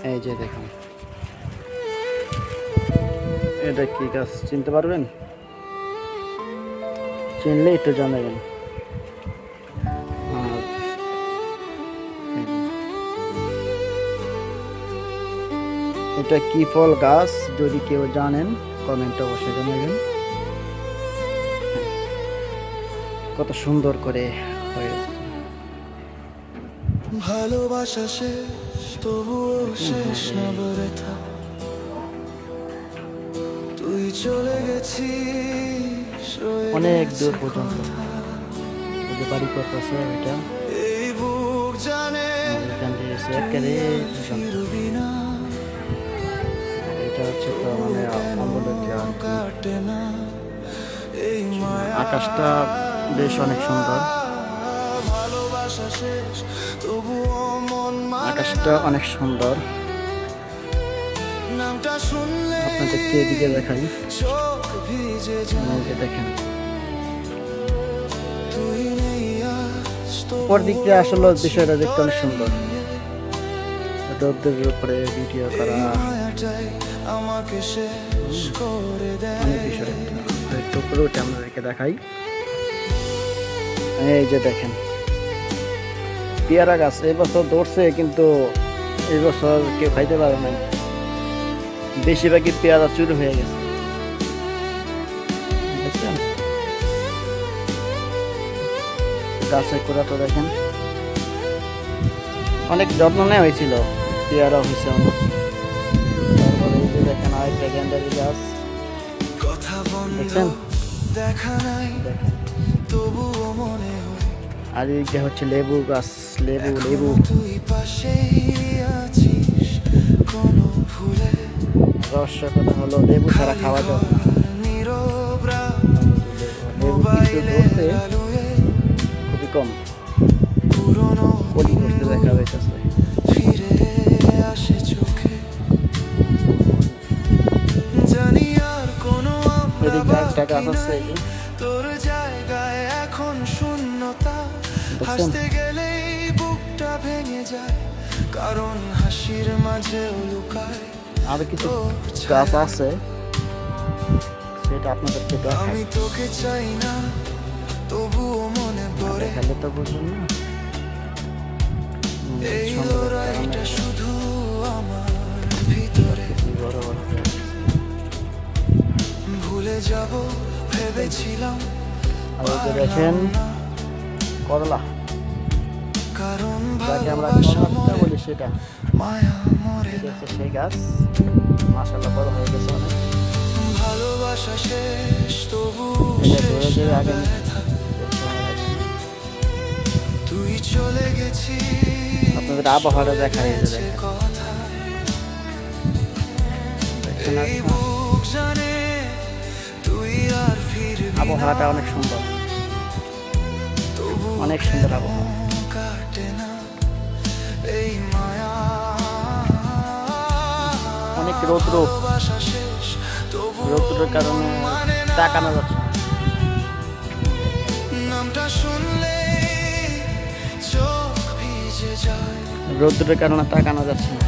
এই যে দেখুন, এটা কি গাছ চিনতে পারবেন? চিনলে একটু জানাবেন। আর এটা কি ফল গাছ, যদি কেউ জানেন কমেন্টে অবশ্যই জানাবেন। কত সুন্দর করে হয়েছে। ভালোবাসা শেষ তবুও শেষ না ব্যথা, তুই চলে গেছিস অনেক দূর পর্যন্ত ওদের বাড়ি করতেছে। ওইটা এই বুক জানে এখান থেকে একেবারে ফিরবি না, এটা হচ্ছে তো মানে কাটে না এই মায়া। আকাশটা বেশ অনেক সুন্দর, ভালোবাসা শেষ তবুও মন আকাশটা অনেক সুন্দর। নামটা শুনলে আপনাদেরকে এদিকে দেখাই, চোখ ভিজে যায়, দেখেন তুই নেই আজ উপর দিক দিয়ে আসলে বিষয়টা দেখতে অনেক সুন্দর। রোদের উপরে ভিডিও করা মায়াটাই আমাকে শেষ করে দেয়। অনেক বিষয়। একটু উপরে উঠে আপনাদেরকে দেখাই। এই যে দেখেন পেয়ারা গাছ এই বছর ধরছে, কিন্তু এই বছর কেউ খাইতে পারে নাই, বেশিরভাগই পেয়ারা চুরি হয়ে গেছে। দেখছেন গাছের গোড়াটা দেখেন, অনেক যত্ন নেওয়া হয়েছিল, পেয়ারা হয়েছে অনেক। তারপরে এই যে দেখেন আরেকটা গ্যান্ডারি গাছ কথা বন্ধ দেখছেন, দেখা নাই দেখেন। তবুও মনে হয় আর এই যে হচ্ছে লেবু গাছ, লেবু লেবু তুই পাশেই আছিস কোনো ভুলে। রহস্য কথা হলো লেবু ছাড়া খাওয়া যাবে না। নীরব রাত লেবু কিছু ধরতে আলোয় খুবই কম, পুরনো কলি ধরতে দেখা যাইতেছে। ফিরে আসে চোখে, জানি আর কোনো আমরা এদিকে একটা গাছ বাকি আছে, এই নাই, যে তোর জায়গায় এখন শূন্যতা, দেখছেন। হাসতে গেলেই বুকটা ভেঙে যায়, কারণ হাসির মাঝেও লুকায় আরো কিছু তোর গাছ ছায়া। আছে, সেটা আপনাদেরকে দেখাই। আমি তোকে চাই না তবুও মনে পড়ে, দেখালে তো বুঝবেন না। এই সুন্দর একটা লড়াইটা অনেক শুধু আমার ভিতরে। বড় বড় গাছ। ভুলে যাব ভেবেছিলাম আর এই যে দেখেন করলা, কারণ যাকে আমরা ভালোবাসা করলা পিঠা মরে বলি, সেটা মায়া মরে এটা না। হচ্ছে সেই গাছ। মাশাআল্লাহ বড় হয়ে গেছে অনেক। ভালোবাসা শেষ তবু এটা ধরে শেষ ধরে না আগে ব্যথা, তুই চলে গেছিস আপনাদের আবহাওয়াটা দেখাই। এই যে রয়েছে দেখেন, কথা, দেখছেন এই আপনারা? বুক জানে তুই আর ফিরবি না, আবহাওয়াটা অনেক সুন্দর, তবু অনেক সুন্দর আবহাওয়া। কাটে না এই মায়া। অনেক রৌদ্র, ভালোবাসা শেষ তবু রৌদ্রের কারণে মানে না, তাকানো যাচ্ছে না। নামটা শুনলে চোখ ভিজে যায়, রৌদ্রের কারণে তাকানো যাচ্ছে না।